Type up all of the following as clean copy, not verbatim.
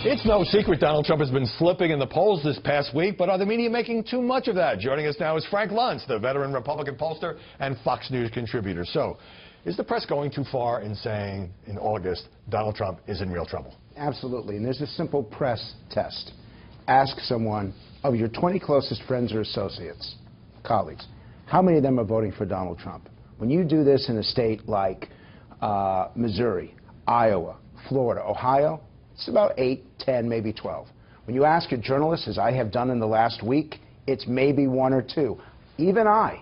It's no secret Donald Trump has been slipping in the polls this past week, but are the media making too much of that? Joining us now is Frank Luntz, the veteran Republican pollster and Fox News contributor. So, is the press going too far in saying in August Donald Trump is in real trouble? Absolutely, and there's a simple press test. Ask someone of your 20 closest friends or associates, colleagues, how many of them are voting for Donald Trump? When you do this in a state like Missouri, Iowa, Florida, Ohio, it's about 8, 10, maybe 12. When you ask a journalist, as I have done in the last week, it's maybe 1 or 2. Even I,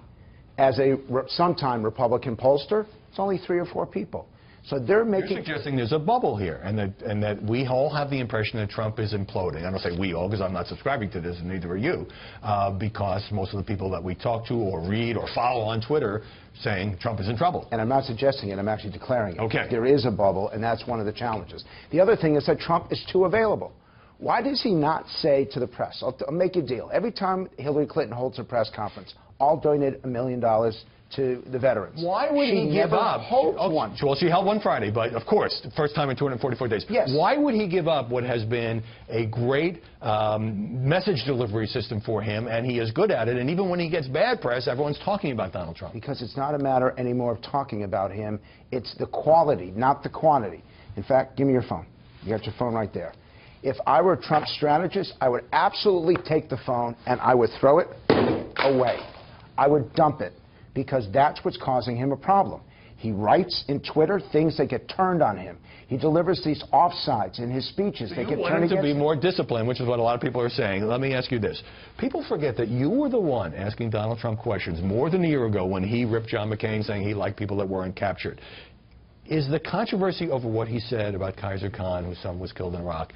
as a sometime Republican pollster, it's only 3 or 4 people. So they're making... You're suggesting there's a bubble here, and that we all have the impression that Trump is imploding. I don't say we all, because I'm not subscribing to this, and neither are you, because most of the people that we talk to or read or follow on Twitter saying Trump is in trouble. And I'm not suggesting it, I'm actually declaring it. Okay. There is a bubble, and that's one of the challenges. The other thing is that Trump is too available. Why does he not say to the press, I'll make a deal. Every time Hillary Clinton holds a press conference, I'll donate $1 million to the veterans. Why would he give up? One. Well, she held one Friday, but of course, the first time in 244 days. Yes. Why would he give up what has been a great message delivery system for him, and he is good at it, and even when he gets bad press, everyone's talking about Donald Trump? Because it's not a matter anymore of talking about him. It's the quality, not the quantity. In fact, give me your phone. You got your phone right there. If I were Trump's strategist, I would absolutely take the phone and I would throw it away. I would dump it, because that's what's causing him a problem. He writes in Twitter things that get turned on him. He delivers these offsides in his speeches. They get turned against him. You want him to be more disciplined, which is what a lot of people are saying. Let me ask you this. People forget that you were the one asking Donald Trump questions more than a year ago when he ripped John McCain, saying he liked people that weren't captured. Is the controversy over what he said about Kaiser Khan, whose son was killed in Iraq,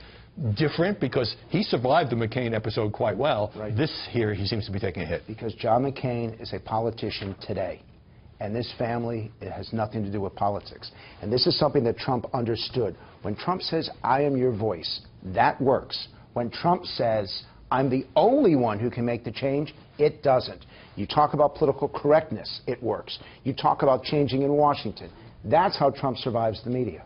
different because he survived the McCain episode quite well? Right. This here, he seems to be taking a hit. Because John McCain is a politician today, and this family, it has nothing to do with politics. And this is something that Trump understood. When Trump says, I am your voice, that works. When Trump says, I'm the only one who can make the change, it doesn't. You talk about political correctness, it works. You talk about changing in Washington. That's how Trump survives the media.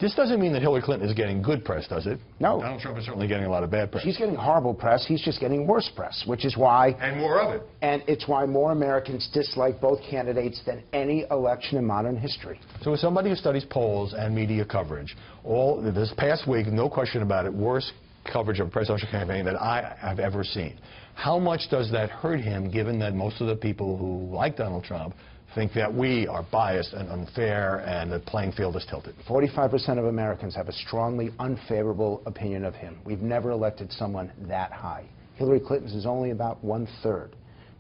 This doesn't mean that Hillary Clinton is getting good press, does it? No. Donald Trump is certainly getting a lot of bad press. He's getting horrible press. He's just getting worse press, which is why... And more of it. And it's why more Americans dislike both candidates than any election in modern history. So as somebody who studies polls and media coverage, this past week, no question about it, worst coverage of a presidential campaign that I have ever seen. How much does that hurt him, given that most of the people who like Donald Trump think that we are biased and unfair and the playing field is tilted? 45% of Americans have a strongly unfavorable opinion of him. We've never elected someone that high. Hillary Clinton's is only about 1/3.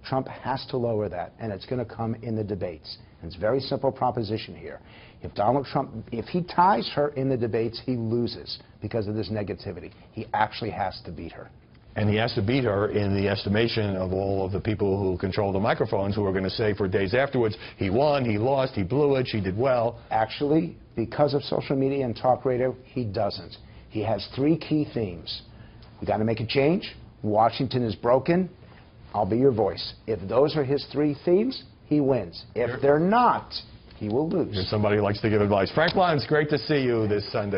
Trump has to lower that, and it's going to come in the debates. And it's a very simple proposition here. If Donald Trump, if he ties her in the debates, he loses because of this negativity. He actually has to beat her. And he has to beat her in the estimation of all of the people who control the microphones, who are going to say for days afterwards, he won, he lost, he blew it, she did well. Actually, because of social media and talk radio, he doesn't. He has 3 key themes. We got to make a change. Washington is broken. I'll be your voice. If those are his 3 themes, he wins. If they're not, he will lose. You're somebody who likes to give advice. Frank Luntz, great to see you this Sunday.